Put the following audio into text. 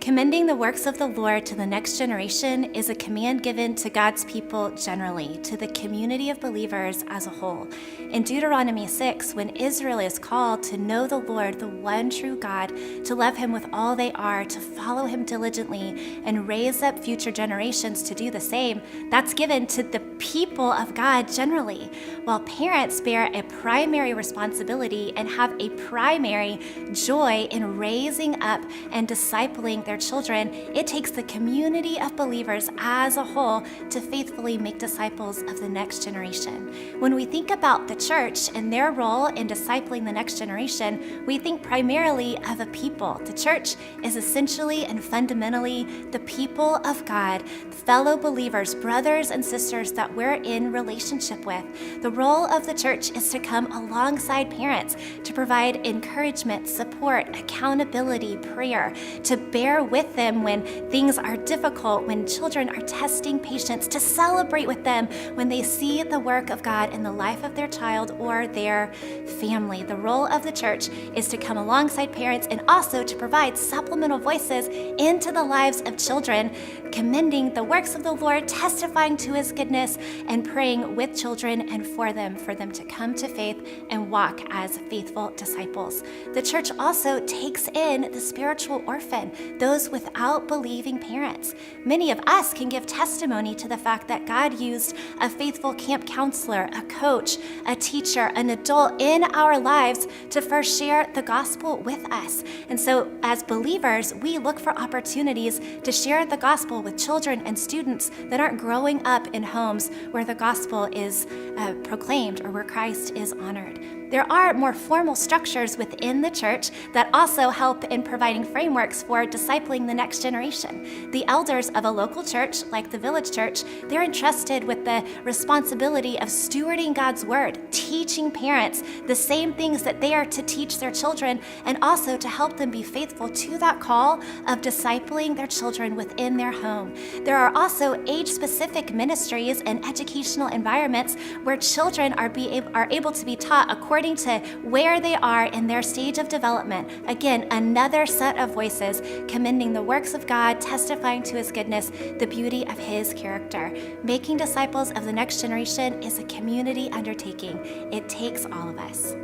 Commending the works of the Lord to the next generation is a command given to God's people generally, to the community of believers as a whole. In Deuteronomy 6, when Israel is called to know the Lord, the one true God, to love him with all they are, to follow him diligently, and raise up future generations to do the same, that's given to the people of God generally, while parents bear a primary responsibility and have a primary joy in raising up and discipling their children. It takes the community of believers as a whole to faithfully make disciples of the next generation. When we think about the church and their role in discipling the next generation, we think primarily of a people. The church is essentially and fundamentally the people of God, fellow believers, brothers and sisters that we're in relationship with. The role of the church is to come alongside parents, to provide encouragement, support, accountability, prayer, to bear with them when things are difficult, when children are testing patience, to celebrate with them when they see the work of God in the life of their child or their family. The role of the church is to come alongside parents and also to provide supplemental voices into the lives of children, commending the works of the Lord, testifying to his goodness, and praying with children and for them to come to faith and walk as faithful disciples. The church also takes in the spiritual orphan, those without believing parents. Many of us can give testimony to the fact that God used a faithful camp counselor, a coach, a teacher, an adult in our lives to first share the gospel with us. And so as believers, we look for opportunities to share the gospel with children and students that aren't growing up in homes where the gospel is proclaimed or where Christ is honored. There are more formal structures within the church that also help in providing frameworks for discipling the next generation. The elders of a local church, like the Village Church, they're entrusted with the responsibility of stewarding God's word, teaching parents the same things that they are to teach their children, and also to help them be faithful to that call of discipling their children within their home. There are also age-specific ministries and educational environments where children are able to be taught according to where they are in their stage of development. Again, another set of voices commending the works of God, testifying to his goodness, the beauty of his character. Making disciples of the next generation is a community undertaking. It takes all of us.